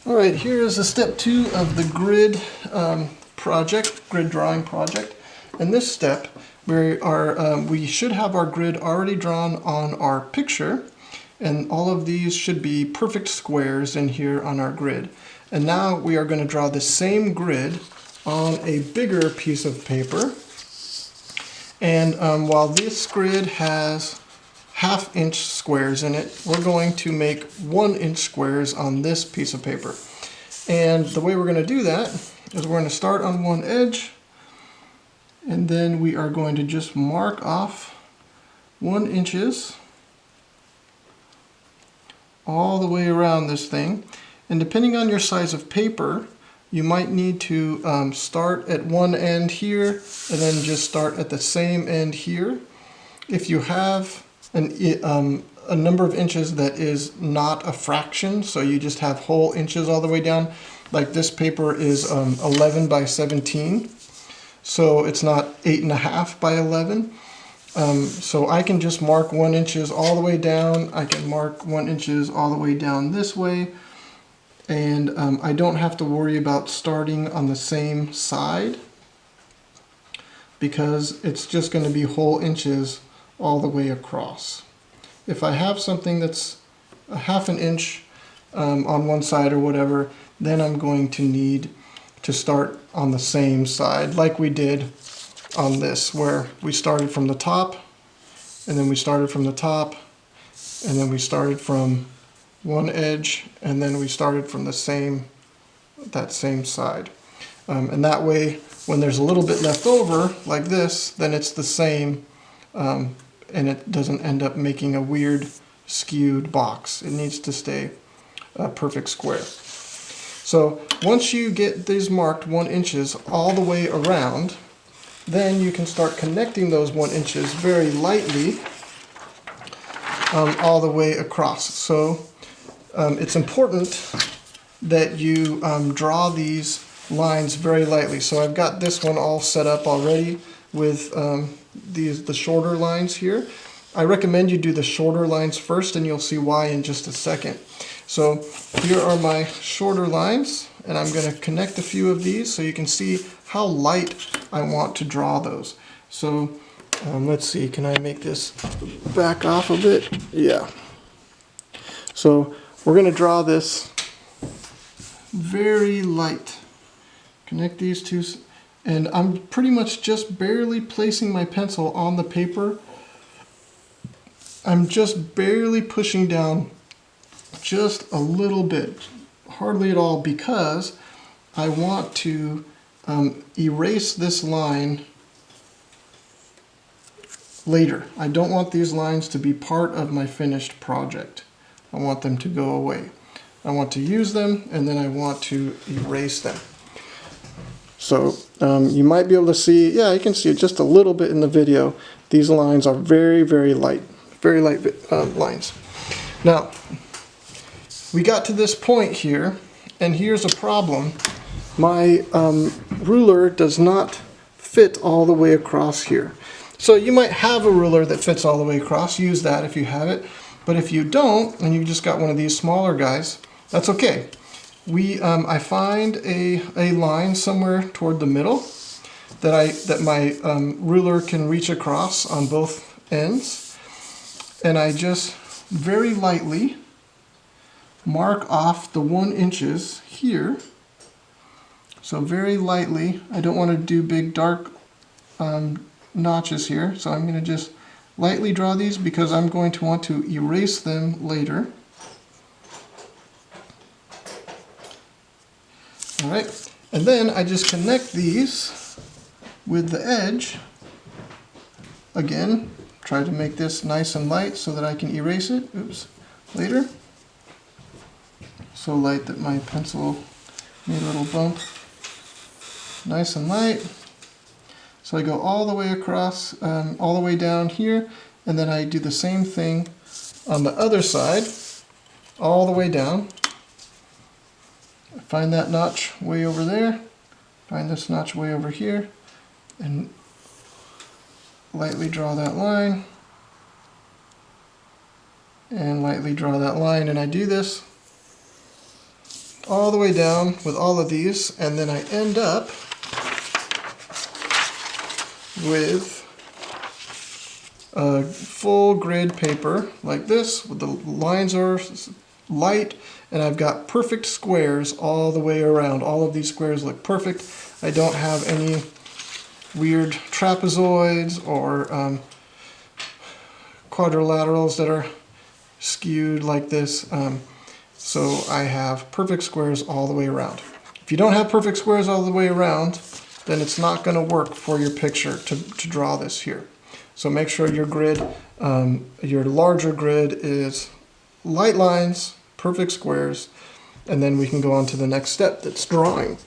All right, here is a step 2 of the grid grid drawing project. In this step, we should have our grid already drawn on our picture, and all of these should be perfect squares in here on our grid. And now we are going to draw the same grid on a bigger piece of paper. And while this grid has 1/2 inch squares in it, we're going to make 1 inch squares on this piece of paper. And the way we're going to do that is we're going to start on one edge, and then we are going to just mark off 1 inches all the way around this thing. And depending on your size of paper, you might need to start at one end here and then just start at the same end here. If you have a number of inches that is not a fraction, so you just have whole inches all the way down, like this paper is 11 by 17, so it's not 8.5 by 11. So I can just mark 1 inches all the way down. I can mark 1 inches all the way down this way, and I don't have to worry about starting on the same side because it's just going to be whole inches all the way across. If I have something that's a 1/2 inch on one side or whatever, then I'm going to need to start on the same side like we did on this, where we started from the top, and then we started from the top, and then we started from one edge, and then we started from that same side. And that way, when there's a little bit left over, like this, then it's the same, and it doesn't end up making a weird skewed box. It needs to stay a perfect square. So once you get these marked 1 inches all the way around, then you can start connecting those 1 inches very lightly all the way across. So it's important that you draw these lines very lightly. So I've got this one all set up already with the shorter lines here. I recommend you do the shorter lines first, and you'll see why in just a second. So here are my shorter lines, and I'm going to connect a few of these so you can see how light I want to draw those. So let's see, can I make this back off a bit? Yeah. So we're going to draw this very light. Connect these two, and I'm pretty much just barely placing my pencil on the paper. I'm just barely pushing down just a little bit, hardly at all, because I want to erase this line later. I don't want these lines to be part of my finished project. I want them to go away. I want to use them, and then I want to erase them. So you might be able to see, yeah, you can see it just a little bit in the video. These lines are very, very light lines. Now, we got to this point here, and here's a problem. My ruler does not fit all the way across here. So you might have a ruler that fits all the way across. Use that if you have it. But if you don't, and you've just got one of these smaller guys, that's okay. I find a line somewhere toward the middle that my ruler can reach across on both ends, and I just very lightly mark off the 1 inches here. So very lightly. I don't want to do big dark notches here, so I'm going to just lightly draw these because I'm going to want to erase them later. Alright, and then I just connect these with the edge. Again, try to make this nice and light so that I can erase it, later. So light that my pencil made a little bump. Nice and light. So I go all the way across, all the way down here, and then I do the same thing on the other side, all the way down. Find that notch way over there, find this notch way over here, and lightly draw that line, and lightly draw that line, and I do this all the way down with all of these, and then I end up with a full grid paper like this, with the lines are light, and I've got perfect squares all the way around. All of these squares look perfect. I don't have any weird trapezoids or quadrilaterals that are skewed like this. So I have perfect squares all the way around. If you don't have perfect squares all the way around, then it's not going to work for your picture to draw this here. So make sure your grid, your larger grid is light lines, perfect squares, and then we can go on to the next step, that's drawing.